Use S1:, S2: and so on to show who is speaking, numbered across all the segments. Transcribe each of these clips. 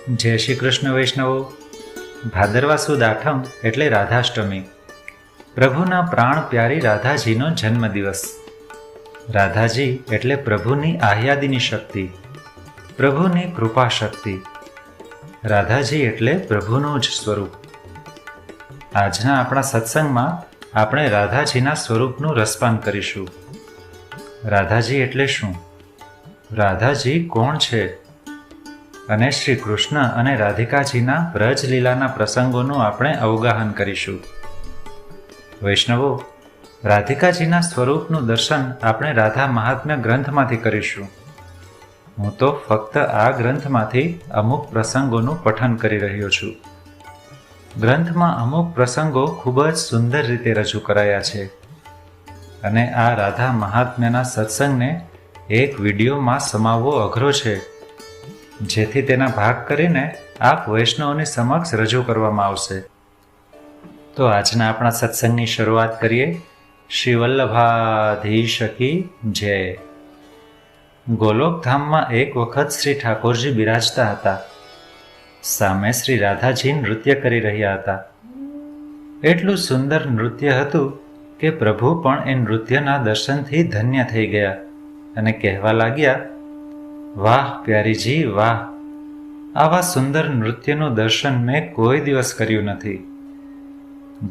S1: જય શ્રી કૃષ્ણ વૈષ્ણવો। ભાદરવા સુદ આઠમ એટલે રાધાષ્ટમી, પ્રભુના પ્રાણ પ્યારી રાધાજીનો જન્મદિવસ। રાધાજી એટલે પ્રભુની આહ્લાદિની શક્તિ, પ્રભુની કૃપા શક્તિ। રાધાજી એટલે પ્રભુનું જ સ્વરૂપ। આજના આપણા સત્સંગમાં આપણે રાધાજીના સ્વરૂપનું રસપાન કરીશું। રાધાજી એટલે શું? રાધાજી કોણ છે? અને શ્રી કૃષ્ણ અને રાધિકાજીના બ્રજલીલાના પ્રસંગોનું આપણે અવગાહન કરીશું। વૈષ્ણવો, રાધિકાજીના સ્વરૂપનું દર્શન આપણે રાધા મહાત્મ્ય ગ્રંથમાંથી કરીશું। હું તો ફક્ત આ ગ્રંથમાંથી અમુક પ્રસંગોનું પઠન કરી રહ્યો છું। ગ્રંથમાં અમુક પ્રસંગો ખૂબ જ સુંદર રીતે રજૂ કરાયા છે અને આ રાધા મહાત્મ્યના સત્સંગને એક વિડીયોમાં સમાવવો અઘરો છે, જેથી તેના ભાગ કરીને આપ વૈષ્ણવની સમક્ષ રજૂ કરવામાં આવશે। તો આજના આપણા સત્સંગની શરૂઆત કરીએ। શ્રી વલ્લભાધીશ કી જય। ગોલોકધામમાં એક વખત શ્રી ઠાકોરજી બિરાજતા હતા। સામે શ્રી રાધાજી નૃત્ય કરી રહ્યા હતા। એટલું સુંદર નૃત્ય હતું કે પ્રભુ પણ એ નૃત્યના દર્શનથી ધન્ય થઈ ગયા અને કહેવા લાગ્યા, વાહ પ્યારીજી વાહ, આવા સુંદર નૃત્યનું દર્શન મેં કોઈ દિવસ કર્યું નથી।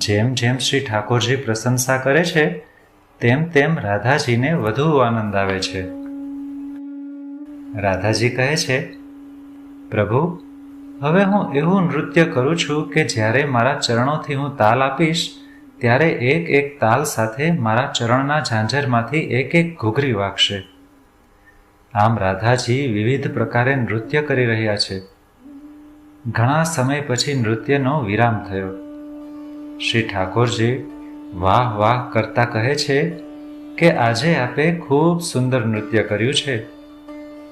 S1: જેમ જેમ શ્રી ઠાકોરજી પ્રશંસા કરે છે તેમ તેમ રાધાજીને વધુ આનંદ આવે છે। રાધાજી કહે છે, પ્રભુ, હવે હું એવું નૃત્ય કરું છું કે જ્યારે મારા ચરણોથી હું તાલ આપીશ ત્યારે એક એક તાલ સાથે મારા ચરણના ઝાંઝરમાંથી એક એક ઘૂઘરી વાગશે। આમ રાધાજી વિવિધ પ્રકારે નૃત્ય કરી રહ્યા છે। ઘણા સમય પછી નૃત્યનો વિરામ થયો। શ્રી ઠાકોરજી વાહ વાહ કરતા કહે છે કે આજે આપે ખૂબ સુંદર નૃત્ય કર્યું છે।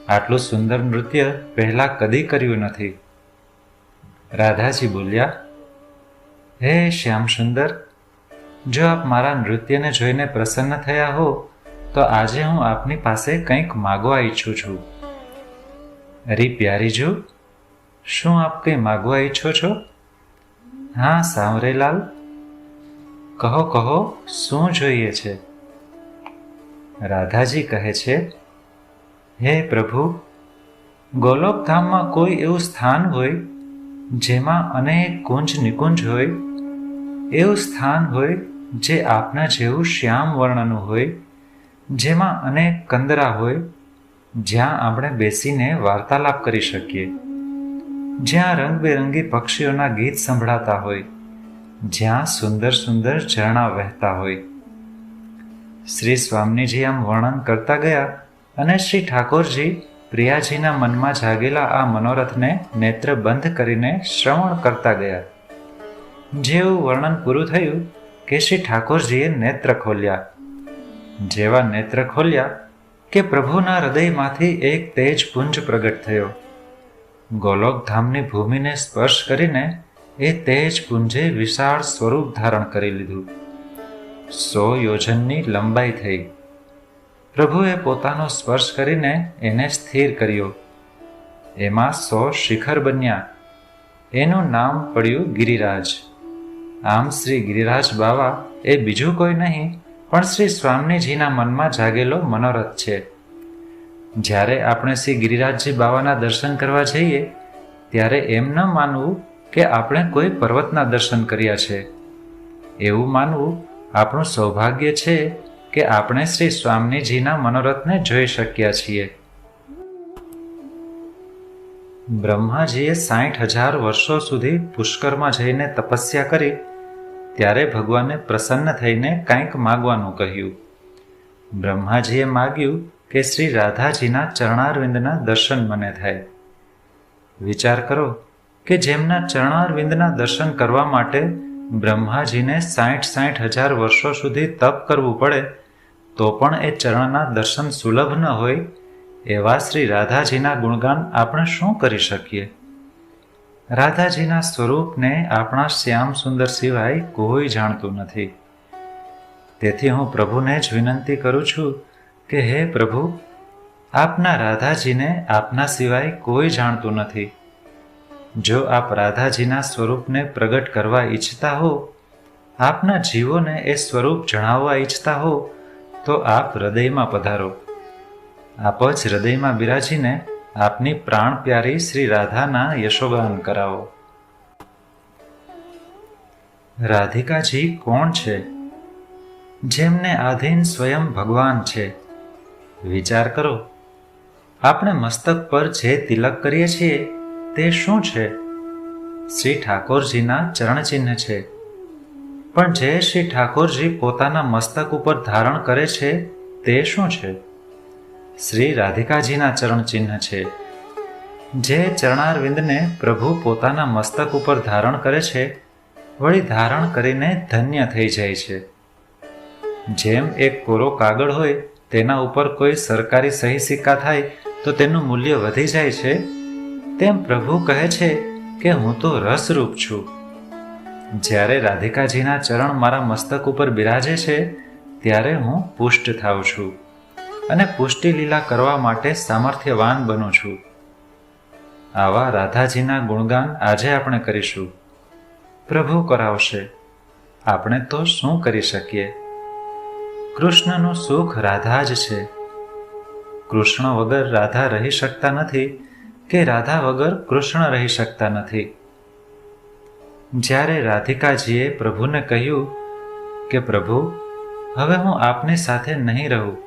S1: આટલું સુંદર નૃત્ય પહેલા કદી કર્યું નથી। રાધાજી બોલ્યા, હે શ્યામ સુંદર, જો આપ મારા નૃત્યને જોઈને પ્રસન્ન થયા હો તો આજે હું આપની પાસે કંઈક માગવા ઈચ્છું છું। અરે પ્યારીજુ, શું આપ કંઈ માગવા ઈચ્છો છો? હા સાંવરેલાલ, કહો કહો, શું જોઈએ છે? રાધાજી કહે છે, હે પ્રભુ, ગોલોકધામમાં કોઈ એવું સ્થાન હોય જેમાં અનેક કુંજ નિકુંજ હોય, એવું સ્થાન હોય જે આપના જેવું શ્યામ વર્ણનું હોય, જેમાં અનેક કંદરા હોય, જ્યાં આપણે બેસીને વાર્તાલાપ કરી શકીએ, જ્યાં રંગબેરંગી પક્ષીઓના ગીત સંભળાતા હોય, જ્યાં સુંદર સુંદર ઝરણા વહેતા હોય। શ્રી સ્વામીજી આમ વર્ણન કરતા ગયા અને શ્રી ઠાકોરજી પ્રિયાજીના મનમાં જાગેલા આ મનોરથને નેત્ર બંધ કરીને શ્રવણ કરતા ગયા। જેવું વર્ણન પૂરું થયું કે શ્રી ઠાકોરજીએ નેત્ર ખોલ્યા। જેવા નેત્ર ખોલ્યા કે પ્રભુના હૃદયમાંથી એક તેજપુંજ પ્રગટ થયો। ગોલોકધામની ભૂમિને સ્પર્શ કરીને એ તેજપુંજે વિશાળ સ્વરૂપ ધારણ કરી લીધું। 100 યોજનની લંબાઈ થઈ। પ્રભુએ પોતાનો સ્પર્શ કરીને એને સ્થિર કર્યો। એમાં 100 શિખર બન્યા। એનું નામ પડ્યું ગિરિરાજ। આમ શ્રી ગિરિરાજ બાવા એ બીજું કોઈ નહીં પણ શ્રી સ્વામીજીના મનમાં જાગેલો મનોરથ છે। જ્યારે આપણે શ્રી ગિરિરાજજી બાવાના દર્શન કરવા જઈએ ત્યારે એમ ન માનવું કે આપણે કોઈ પર્વતના દર્શન કર્યા છે। એવું માનવું આપણું સૌભાગ્ય છે કે આપણે શ્રી સ્વામીજીના મનોરથને જોઈ શક્યા છીએ। બ્રહ્માજીએ 60,000 વર્ષો સુધી પુષ્કરમાં જઈને તપસ્યા કરી ત્યારે ભગવાને પ્રસન્ન થઈને કંઈક માગવાનું કહ્યું। બ્રહ્માજીએ માગ્યું કે શ્રી રાધાજીના ચરણારવિંદના દર્શન મને થાય। વિચાર કરો કે જેમના ચરણારવિંદના દર્શન કરવા માટે બ્રહ્માજીને 60,000 વર્ષો સુધી તપ કરવું પડે તો પણ એ ચરણના દર્શન સુલભ ન હોય એવા શ્રી રાધાજીના ગુણગાન આપણે શું કરી શકીએ? રાધાજીના સ્વરૂપને આપણા શ્યામ સુંદર સિવાય કોઈ જાણતું નથી। તેથી હું પ્રભુને જ વિનંતી કરું છું કે હે પ્રભુ, આપના રાધાજીને આપના સિવાય કોઈ જાણતું નથી। જો આપ રાધાજીના સ્વરૂપને પ્રગટ કરવા ઈચ્છતા હો, આપના જીવોને એ સ્વરૂપ જણાવવા ઈચ્છતા હો, તો આપ હૃદયમાં પધારો. આપ જ હૃદયમાં બિરાજીને આપની પ્રાણ પ્યારી શ્રી રાધાના યશોગાન કરાવો. રાધિકાજી કોણ છે? જેમને આધીન સ્વયં ભગવાન છે. વિચાર કરો, આપણે મસ્તક પર જે તિલક કરીએ છીએ તે શું છે? શ્રી ઠાકોરજીના ચરણચિહ્ન છે. પણ જે શ્રી ઠાકોરજી પોતાના મસ્તક ઉપર ધારણ કરે છે તે શું છે? શ્રી રાધિકાજીના ચરણચિહ્ન છે. જે ચરણારવિંદને પ્રભુ પોતાના મસ્તક ઉપર ધારણ કરે છે, વળી ધારણ કરીને ધન્ય થઈ જાય છે. જેમ એક કોરો કાગળ હોય, તેના ઉપર કોઈ સરકારી સહી સિક્કા થાય તો તેનું મૂલ્ય વધી જાય છે, તેમ પ્રભુ કહે છે કે હું તો રસરૂપ છું. જ્યારે રાધિકાજીના ચરણ મારા મસ્તક ઉપર બિરાજે છે, ત્યારે હું પુષ્ટ થાઉં છું અને પુષ્ટિ લીલા કરવા માટે સામર્થ્યવાન બનું છું. આવા રાધાજીના ગુણગાન આજે આપણે કરીશું. પ્રભુ કરાવશે, આપણે તો શું કરી શકીએ? કૃષ્ણનું સુખ રાધા જ છે. કૃષ્ણ વગર રાધા રહી શકતા નથી કે રાધા વગર કૃષ્ણ રહી શકતા નથી. જ્યારે રાધિકાજીએ પ્રભુને કહ્યું કે પ્રભુ, હવે હું આપની સાથે નહીં રહું,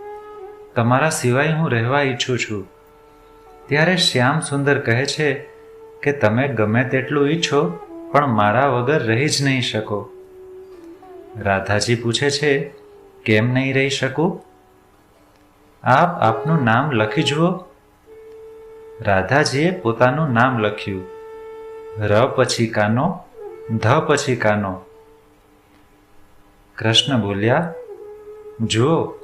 S1: તમારા સિવાય હું રહેવા ઈચ્છું છું, ત્યારે શ્યામ સુંદર કહે છે કે તમે ગમે તેટલું ઈચ્છો પણ મારા વગર રહી જ નહીં શકો. રાધાજી પૂછે છે, કેમ નહીં રહી શકું? આપ આપનું નામ લખી જુઓ. રાધાજીએ પોતાનું નામ લખ્યું. ર પછી કાનો, ધ પછી કાનો. કૃષ્ણ બોલ્યા, જુઓ,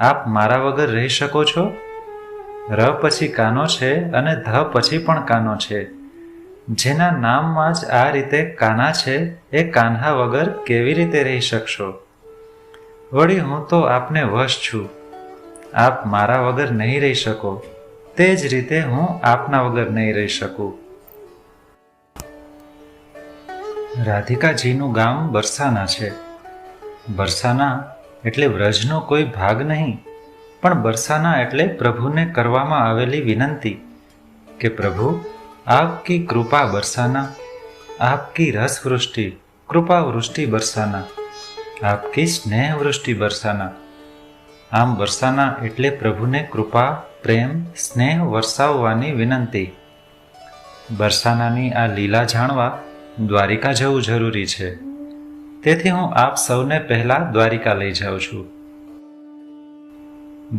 S1: આપ મારા વગર રહી શકો છો? ર પછી કાનો છે અને ધ પછી પણ કાનો છે. જેના નામમાં જ આ રીતે કાના છે, એ કાન્હા વગર કેવી રીતે રહી શકશો? વળી હું તો આપને વશ છું. આપ મારા વગર નહીં રહી શકો, તે જ રીતે હું આપના વગર નહીં રહી શકું. રાધિકાજીનું ગામ બરસાના છે. બરસાના એટલે વ્રજનો કોઈ ભાગ નહીં, પણ બરસાના એટલે પ્રભુને કરવામાં આવેલી વિનંતી કે પ્રભુ, આપકી કૃપા બરસાના, આપકી રસવૃષ્ટિ કૃપા વૃષ્ટિ બરસાના, આપકી સ્નેહ વૃષ્ટિ બરસાના. આમ બરસાના એટલે પ્રભુને કૃપા, પ્રેમ, સ્નેહ વરસાવવાની વિનંતી. બરસાનાની આ લીલા જાણવા દ્વારિકા જવું જરૂરી છે. તેથી હું આપ સૌને પહેલા દ્વારિકા લઈ જાઉં છું.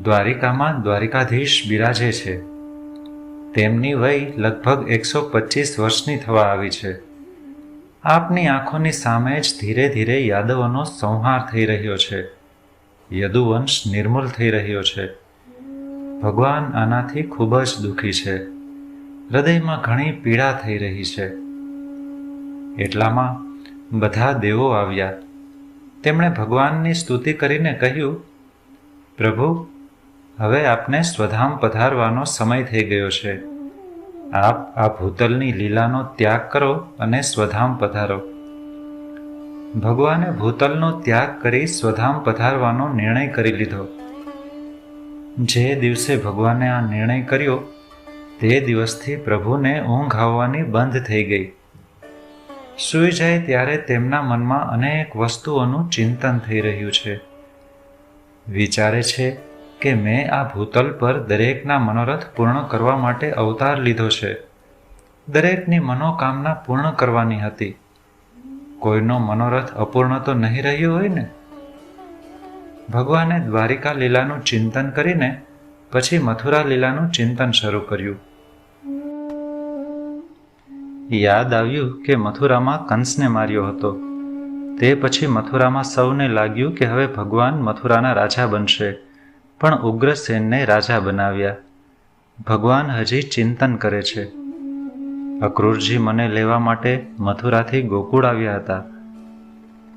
S1: દ્વારિકામાં દ્વારિકાધીશ બિરાજે છે. તેમની વય લગભગ 125 વર્ષની થવા આવી છે. આપની આંખોની સામે જ ધીરે ધીરે યાદવોનો સંહાર થઈ રહ્યો છે. યદુવંશ નિર્મૂલ થઈ રહ્યો છે. ભગવાન આનાથી ખૂબ જ દુઃખી છે. હૃદયમાં ઘણી પીડા થઈ રહી છે. એટલામાં બધા દેવો આવ્યા. તેમણે ભગવાનની સ્તુતિ કરીને કહ્યું, પ્રભુ, હવે આપને સ્વધામ પધારવાનો સમય થઈ ગયો છે. આપ આ ભૂતલની લીલાનો ત્યાગ કરો અને સ્વધામ પધારો. ભગવાને ભૂતલનો ત્યાગ કરી સ્વધામ પધારવાનો નિર્ણય કરી લીધો. જે દિવસે ભગવાને આ નિર્ણય કર્યો, તે દિવસથી પ્રભુને ઊંઘ આવવાની બંધ થઈ ગઈ. સૂઈ જાય ત્યારે તેમના મનમાં અનેક વસ્તુઓનું ચિંતન થઈ રહ્યું છે. વિચારે છે કે મેં આ ભૂતલ પર દરેકના મનોરથ પૂર્ણ કરવા માટે અવતાર લીધો છે. દરેકની મનોકામના પૂર્ણ કરવાની હતી. કોઈનો મનોરથ અપૂર્ણ તો નહીં રહ્યો હોય ને? ભગવાને દ્વારિકા લીલાનું ચિંતન કરીને પછી મથુરા લીલાનું ચિંતન શરૂ કર્યું. યાદ આવ્યું કે મથુરામાં કંસને માર્યો હતો. તે પછી મથુરામાં સૌને લાગ્યું કે હવે ભગવાન મથુરાના રાજા બનશે, પણ ઉગ્રસેનને રાજા બનાવ્યા. ભગવાન હજી ચિંતન કરે છે. અક્રૂરજી મને લેવા માટે મથુરાથી ગોકુળ આવ્યા હતા.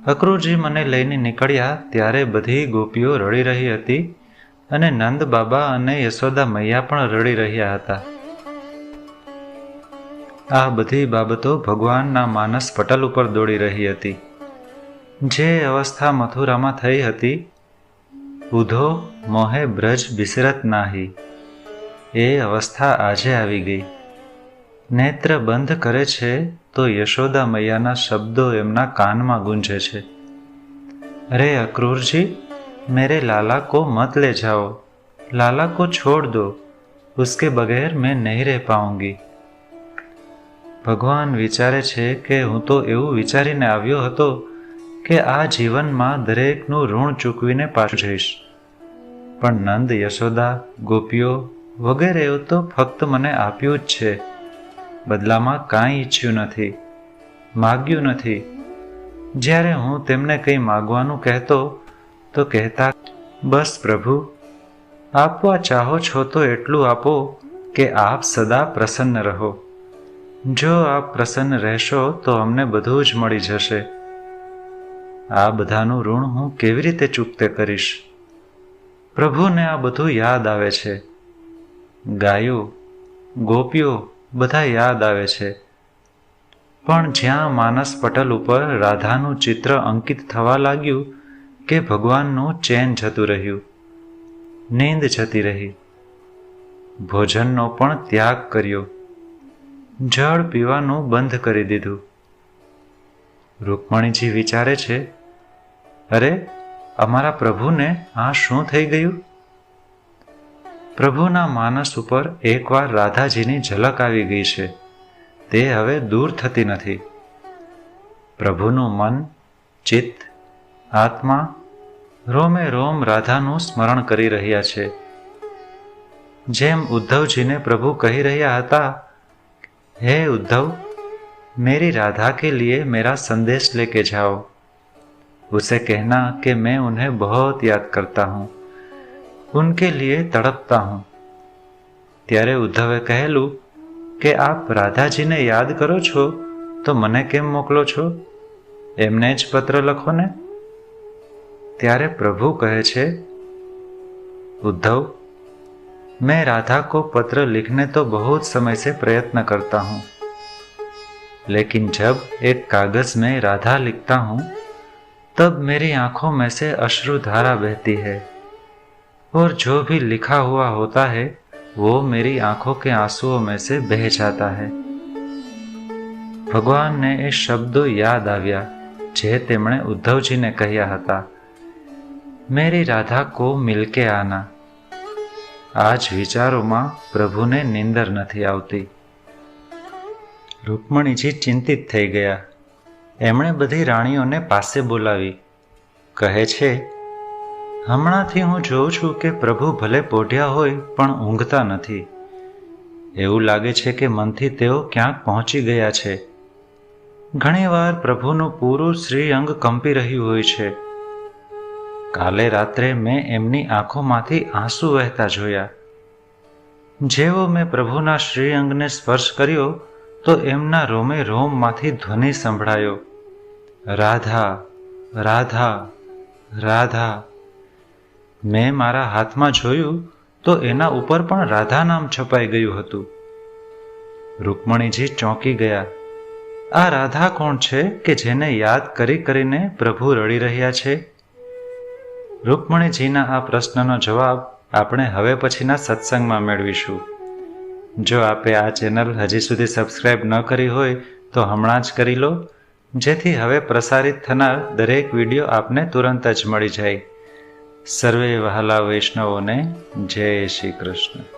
S1: અક્રૂરજી મને લઈને નીકળ્યા ત્યારે બધી ગોપીઓ રડી રહી હતી અને નંદ બાબા અને યશોદા મૈયા પણ રડી રહ્યા હતા. આ બધી બાબતો ભગવાનના માનસ પટલ ઉપર દોડી રહી હતી. જે અવસ્થા મથુરામાં થઈ હતી, ઉધો મોહે બ્રજ બિસરત નાહી, એ અવસ્થા આજે આવી ગઈ. નેત્ર બંધ કરે છે તો યશોદા મૈયાના શબ્દો એમના કાનમાં ગુંજે છે. અરે અક્રૂરજી, मेरे लाला को मत ले जाओ, लाला को छोड़ दो, उसके बगैर मैं नहीं रह पाऊंगी. ભગવાન વિચારે છે કે હું તો એવું વિચારીને આવ્યો હતો કે આ જીવનમાં દરેકનું ઋણ ચૂકવીને પાછું જઈશ, પણ નંદ, યશોદા, ગોપીઓ વગેરે એવું તો ફક્ત મને આપ્યું જ છે, બદલામાં કાંઈ ઈચ્છ્યું નથી, માગ્યું નથી. જ્યારે હું તેમને કંઈ માગવાનું કહેતો તો કહેતા, બસ પ્રભુ, આપવા ચાહો છો તો એટલું આપો કે આપ સદા પ્રસન્ન રહો. જો આપ પ્રસન્ન રહેશો તો અમને બધું જ મળી જશે. આ બધાનું ઋણ હું કેવી રીતે ચૂકતે કરીશ? પ્રભુને આ બધું યાદ આવે છે. ગાયો, ગોપીઓ બધા યાદ આવે છે. પણ જ્યાં માનસ પટલ ઉપર રાધાનું ચિત્ર અંકિત થવા લાગ્યું કે ભગવાનનું ચેન જતું રહ્યું, નીંદ જતી રહી, ભોજનનો પણ ત્યાગ કર્યો, જળ પીવાનું બંધ કરી દીધું. રૂકમણીજી વિચારે છે, અરે અમારા પ્રભુને આ શું થઈ ગયું? પ્રભુના માનસ ઉપર એકવાર રાધાજીની ઝલક આવી ગઈ છે, તે હવે દૂર થતી નથી. પ્રભુનું મન, ચિત્ત, આત્મા રોમે રોમ રાધાનું સ્મરણ કરી રહ્યા છે. જેમ ઉદ્ધવજીને પ્રભુ કહી રહ્યા હતા, हे उद्धव, मेरी राधा के लिए मेरा संदेश लेके जाओ, उसे कहना कि मैं उन्हें बहुत याद करता हूँ, उनके लिए तड़पता हूँ. ત્યારે ઉદ્ધવે કહેલું કે આપ રાધાજીને યાદ કરો છો તો મને કેમ મોકલો છો? એમને જ પત્ર લખો ને. ત્યારે પ્રભુ કહે છે, उद्धव, मैं राधा को पत्र लिखने तो बहुत समय से प्रयत्न करता हूँ, लेकिन जब एक कागज में राधा लिखता हूँ तब मेरी आंखों में से अश्रुधारा बहती है, और जो भी लिखा हुआ होता है वो मेरी आंखों के आंसुओं में से बह जाता है. ભગવાનને એ શબ્દો યાદ આવ્યા જે તેમણે ઉદ્ધવજીને કહ્યા હતા, મેરી રાધા કો મિલકે આના. આ જ વિચારોમાં પ્રભુને નીંદર નથી આવતી. રૂકમણીજી ચિંતિત થઈ ગયા. એમણે બધી રાણીઓને પાસે બોલાવી. કહે છે, હમણાંથી હું જોઉં છું કે પ્રભુ ભલે પોઢ્યા હોય પણ ઊંઘતા નથી. એવું લાગે છે કે મનથી તેઓ ક્યાંક પહોંચી ગયા છે. ઘણીવાર પ્રભુનું પૂરું શ્રીઅંગ કંપી રહ્યું હોય છે. કાલે રાત્રે મેં એમની આંખોમાંથી આંસુ વહેતા જોયા. જેવો મેં પ્રભુના શ્રીઅંગને સ્પર્શ કર્યો તો એમના રોમે રોમમાંથી ધ્વનિ સંભળાયો, રાધા, રાધા, રાધા. મેં મારા હાથમાં જોયું તો એના ઉપર પણ રાધા નામ છપાઈ ગયું હતું. રૂકમણીજી ચોંકી ગયા. આ રાધા કોણ છે કે જેને યાદ કરી કરીને પ્રભુ રડી રહ્યા છે? રૂકમણીજીના આ પ્રશ્નનો જવાબ આપણે હવે પછીના સત્સંગમાં મેળવીશું. જો આપે આ ચેનલ હજી સુધી સબસ્ક્રાઇબ ન કરી હોય તો હમણાં જ કરી લો, જેથી હવે પ્રસારિત થનાર દરેક વિડીયો આપને તુરંત જ મળી જાય. સર્વે વહાલા વૈષ્ણવોને જય શ્રી કૃષ્ણ.